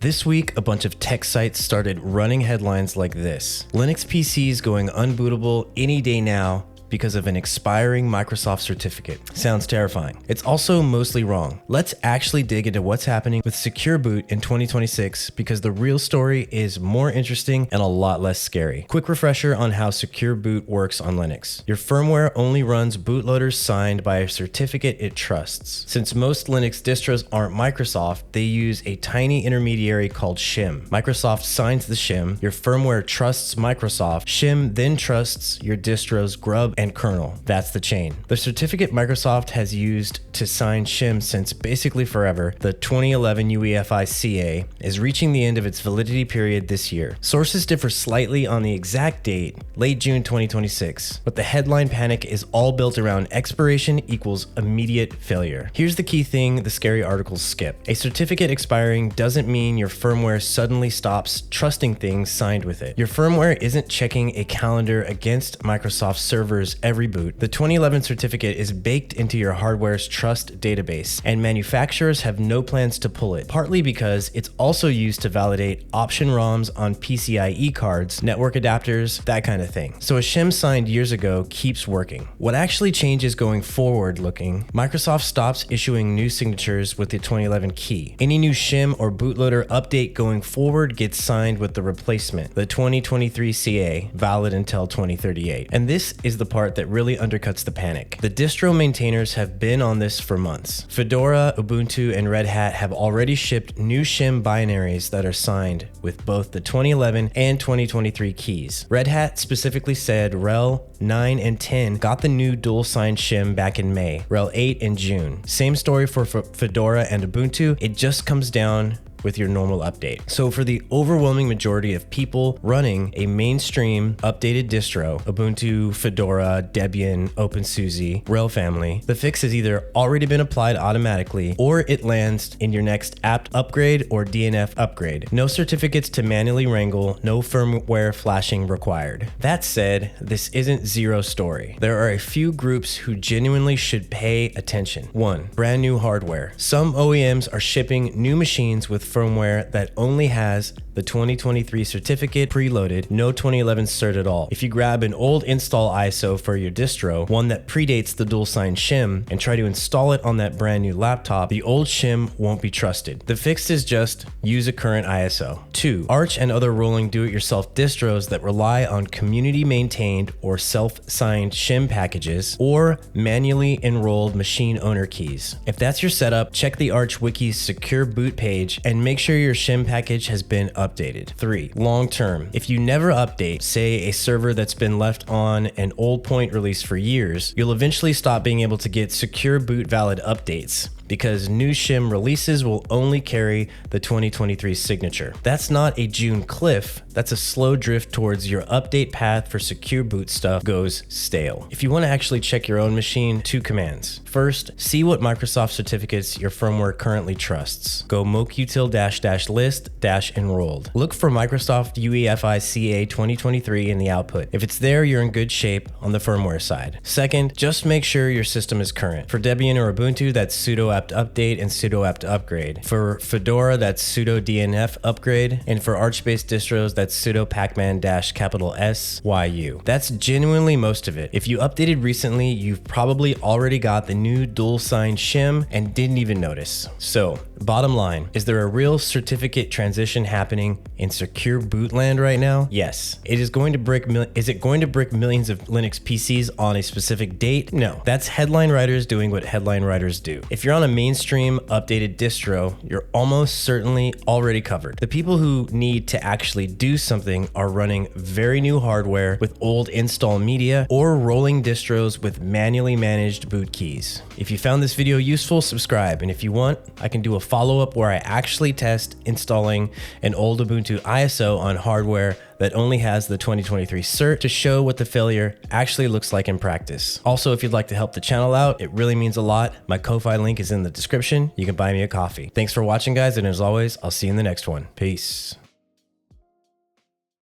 This week, a bunch of tech sites started running headlines like this: Linux PCs going unbootable any day now because of an expiring Microsoft certificate. Sounds terrifying. It's also mostly wrong. Let's actually dig into what's happening with Secure Boot in 2026 because the real story is more interesting and a lot less scary. Quick refresher on how Secure Boot works on Linux. Your firmware only runs bootloaders signed by a certificate it trusts. Since most Linux distros aren't Microsoft, they use a tiny intermediary called shim. Microsoft signs the shim, your firmware trusts Microsoft, shim then trusts your distro's grub and kernel. That's the chain. The certificate Microsoft has used to sign shim since basically forever, the 2011 UEFI CA, is reaching the end of its validity period this year. Sources differ slightly on the exact date, late June 2026, but the headline panic is all built around expiration equals immediate failure. Here's the key thing the scary articles skip. A certificate expiring doesn't mean your firmware suddenly stops trusting things signed with it. Your firmware isn't checking a calendar against Microsoft servers every boot. The 2011 certificate is baked into your hardware's trust database, and manufacturers have no plans to pull it, partly because it's also used to validate option ROMs on PCIe cards, network adapters, that kind of thing. So a shim signed years ago keeps working. What actually changes going forward looking, Microsoft stops issuing new signatures with the 2011 key. Any new shim or bootloader update going forward gets signed with the replacement, the 2023 CA, valid until 2038. And this is the part that really undercuts the panic. The distro maintainers have been on this for months. Fedora, Ubuntu, and Red Hat have already shipped new shim binaries that are signed with both the 2011 and 2023 keys. Red Hat specifically said RHEL 9 and 10 got the new dual sign shim back in May, RHEL 8 in June. Same story for Fedora and Ubuntu. It just comes down with your normal update. So for the overwhelming majority of people running a mainstream updated distro, Ubuntu, Fedora, Debian, OpenSUSE, RHEL family, the fix has either already been applied automatically or it lands in your next apt upgrade or DNF upgrade. No certificates to manually wrangle, no firmware flashing required. That said, this isn't zero story. There are a few groups who genuinely should pay attention. 1. Brand new hardware. Some OEMs are shipping new machines with firmware that only has the 2023 certificate preloaded, no 2011 cert at all. If you grab an old install ISO for your distro, one that predates the dual sign shim, and try to install it on that brand new laptop, the old shim won't be trusted. The fix is just use a current ISO. 2. Arch and other rolling do-it-yourself distros that rely on community maintained or self-signed shim packages or manually enrolled machine owner keys. If that's your setup, check the Arch Wiki's Secure Boot page and make sure your shim package has been updated. 3. Long term. If you never update, say a server that's been left on an old point release for years, you'll eventually stop being able to get Secure Boot valid updates, because new shim releases will only carry the 2023 signature. That's not a June cliff, that's a slow drift towards your update path for Secure Boot stuff goes stale. If you want to actually check your own machine, 2 commands. First, see what Microsoft certificates your firmware currently trusts. Go mokutil-list-enrolled. Look for Microsoft UEFI CA 2023 in the output. If it's there, you're in good shape on the firmware side. Second, just make sure your system is current. For Debian or Ubuntu, that's sudo apt update and sudo apt upgrade. For Fedora, that's sudo DNF upgrade. And for Arch-based distros, that's sudo pacman-SYU. That's genuinely most of it. If you updated recently, you've probably already got the new dual sign shim and didn't even notice. So, bottom line, is there a real certificate transition happening in Secure Boot land right now? Yes. Is it going to brick millions of Linux PCs on a specific date? No. That's headline writers doing what headline writers do. If you're on a mainstream updated distro, you're almost certainly already covered. The people who need to actually do something are running very new hardware with old install media or rolling distros with manually managed boot keys. If you found this video useful, subscribe, and if you want, I can do a follow-up where I actually test installing an old Ubuntu ISO on hardware that only has the 2023 cert to show what the failure actually looks like in practice. Also, if you'd like to help the channel out, it really means a lot. My Ko-Fi link is in the description. You can buy me a coffee. Thanks for watching, guys, and as always, I'll see you in the next one. Peace.